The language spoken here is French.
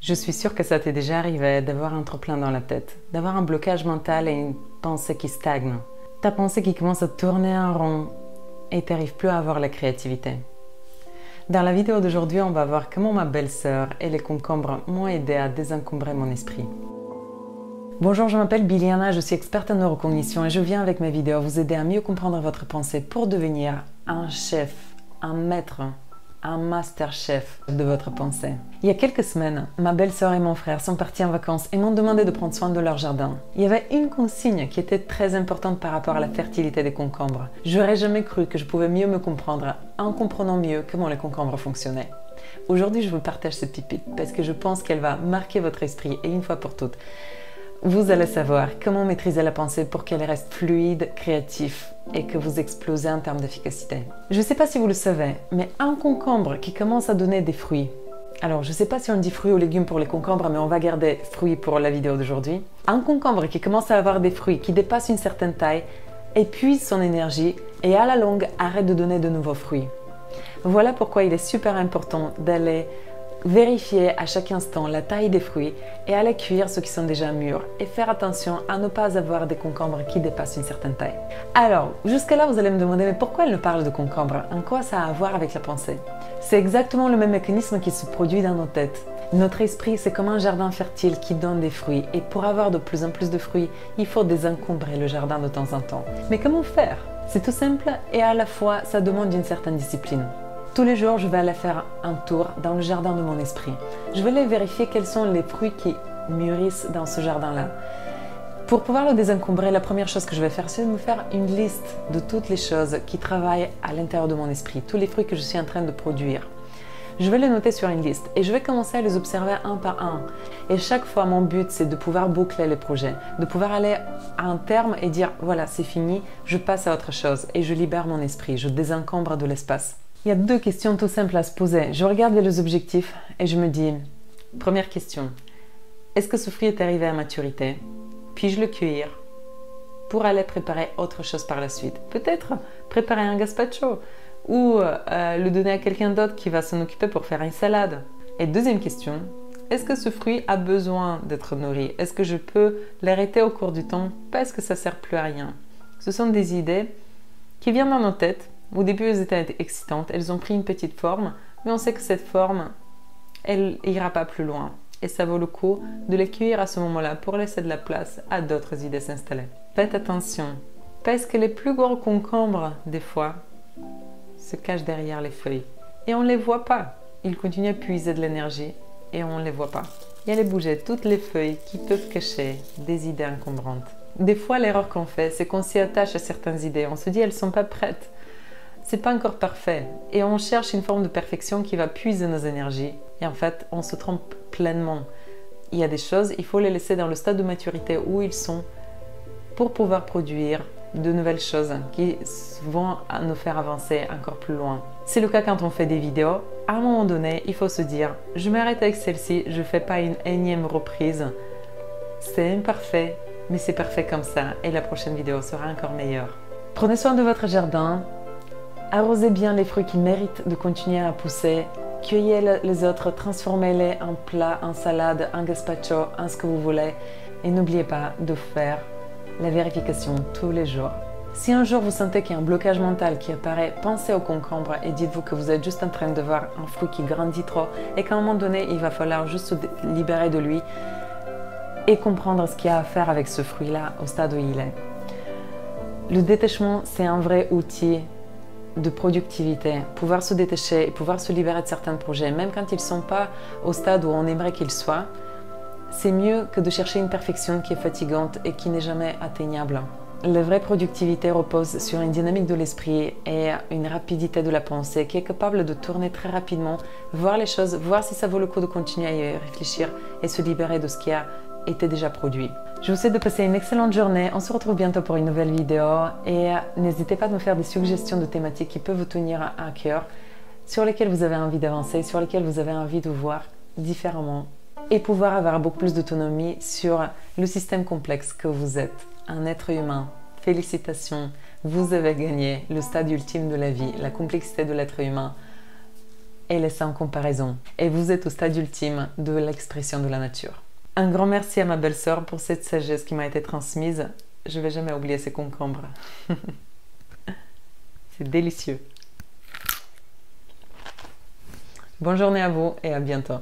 Je suis sûre que ça t'est déjà arrivé d'avoir un trop-plein dans la tête, d'avoir un blocage mental et une pensée qui stagne. Ta pensée qui commence à tourner en rond et t'arrives plus à avoir la créativité. Dans la vidéo d'aujourd'hui, on va voir comment ma belle-sœur et les concombres m'ont aidé à désencombrer mon esprit. Bonjour, je m'appelle Biliana, je suis experte en neurocognition et je viens avec mes vidéos vous aider à mieux comprendre votre pensée pour devenir un chef, un maître, un master chef de votre pensée. Il y a quelques semaines, ma belle-sœur et mon frère sont partis en vacances et m'ont demandé de prendre soin de leur jardin. Il y avait une consigne qui était très importante par rapport à la fertilité des concombres. J'aurais jamais cru que je pouvais mieux me comprendre en comprenant mieux comment les concombres fonctionnaient. Aujourd'hui, je vous partage cette pépite parce que je pense qu'elle va marquer votre esprit et une fois pour toutes, vous allez savoir comment maîtriser la pensée pour qu'elle reste fluide, créative et que vous explosez en termes d'efficacité. Je ne sais pas si vous le savez, mais un concombre qui commence à donner des fruits, alors je ne sais pas si on dit fruits ou légumes pour les concombres, mais on va garder fruits pour la vidéo d'aujourd'hui. Un concombre qui commence à avoir des fruits qui dépassent une certaine taille, épuise son énergie et à la longue arrête de donner de nouveaux fruits. Voilà pourquoi il est super important d'aller vérifier à chaque instant la taille des fruits et aller cuire ceux qui sont déjà mûrs et faire attention à ne pas avoir des concombres qui dépassent une certaine taille. Alors, jusqu'à là, vous allez me demander mais pourquoi elle nous parle de concombres? En quoi ça a à voir avec la pensée? C'est exactement le même mécanisme qui se produit dans nos têtes. Notre esprit, c'est comme un jardin fertile qui donne des fruits et pour avoir de plus en plus de fruits, il faut désencombrer le jardin de temps en temps. Mais comment faire? C'est tout simple et à la fois, ça demande une certaine discipline. Tous les jours, je vais aller faire un tour dans le jardin de mon esprit. Je vais aller vérifier quels sont les fruits qui mûrissent dans ce jardin-là. Pour pouvoir le désencombrer, la première chose que je vais faire, c'est de me faire une liste de toutes les choses qui travaillent à l'intérieur de mon esprit, tous les fruits que je suis en train de produire. Je vais les noter sur une liste et je vais commencer à les observer un par un. Et chaque fois, mon but, c'est de pouvoir boucler les projets, de pouvoir aller à un terme et dire, voilà, c'est fini, je passe à autre chose et je libère mon esprit, je désencombre de l'espace. Il y a deux questions tout simples à se poser. Je regarde les objectifs et je me dis, première question, est-ce que ce fruit est arrivé à maturité? Puis-je le cueillir pour aller préparer autre chose par la suite? Peut-être préparer un gazpacho ou le donner à quelqu'un d'autre qui va s'en occuper pour faire une salade. Et deuxième question, est-ce que ce fruit a besoin d'être nourri? Est-ce que je peux l'arrêter au cours du temps parce que ça ne sert plus à rien? Ce sont des idées qui viennent dans nos têtes. Au début, elles étaient excitantes, elles ont pris une petite forme, mais on sait que cette forme, elle n'ira pas plus loin. Et ça vaut le coup de les cueillir à ce moment-là pour laisser de la place à d'autres idées s'installer. Faites attention, parce que les plus gros concombres, des fois, se cachent derrière les feuilles. Et on ne les voit pas. Ils continuent à puiser de l'énergie et on ne les voit pas. Il y a les bouger toutes les feuilles qui peuvent cacher des idées encombrantes. Des fois, l'erreur qu'on fait, c'est qu'on s'y attache à certaines idées. On se dit, elles ne sont pas prêtes. C'est pas encore parfait et on cherche une forme de perfection qui va puiser nos énergies et en fait on se trompe pleinement. Il y a des choses, il faut les laisser dans le stade de maturité où ils sont pour pouvoir produire de nouvelles choses qui vont nous faire avancer encore plus loin. C'est le cas quand on fait des vidéos. À un moment donné, il faut se dire je m'arrête avec celle-ci, je fais pas une énième reprise. C'est imparfait, mais c'est parfait comme ça et la prochaine vidéo sera encore meilleure. Prenez soin de votre jardin. Arrosez bien les fruits qui méritent de continuer à pousser, cueillez les autres, transformez-les en plat, en salade, en gazpacho, en ce que vous voulez. Et n'oubliez pas de faire la vérification tous les jours. Si un jour vous sentez qu'il y a un blocage mental qui apparaît, pensez au concombre et dites-vous que vous êtes juste en train de voir un fruit qui grandit trop et qu'à un moment donné, il va falloir juste se libérer de lui et comprendre ce qu'il y a à faire avec ce fruit-là au stade où il est. Le détachement, c'est un vrai outil de productivité, pouvoir se détacher et pouvoir se libérer de certains projets, même quand ils ne sont pas au stade où on aimerait qu'ils soient, c'est mieux que de chercher une perfection qui est fatigante et qui n'est jamais atteignable. La vraie productivité repose sur une dynamique de l'esprit et une rapidité de la pensée qui est capable de tourner très rapidement, voir les choses, voir si ça vaut le coup de continuer à y réfléchir et se libérer de ce qui a été déjà produit. Je vous souhaite de passer une excellente journée. On se retrouve bientôt pour une nouvelle vidéo et n'hésitez pas à me faire des suggestions de thématiques qui peuvent vous tenir à cœur, sur lesquelles vous avez envie d'avancer, sur lesquelles vous avez envie de voir différemment et pouvoir avoir beaucoup plus d'autonomie sur le système complexe que vous êtes. Un être humain. Félicitations, vous avez gagné le stade ultime de la vie, la complexité de l'être humain. Elle est sans comparaison. Et vous êtes au stade ultime de l'expression de la nature. Un grand merci à ma belle-sœur pour cette sagesse qui m'a été transmise. Je ne vais jamais oublier ces concombres. C'est délicieux. Bonne journée à vous et à bientôt.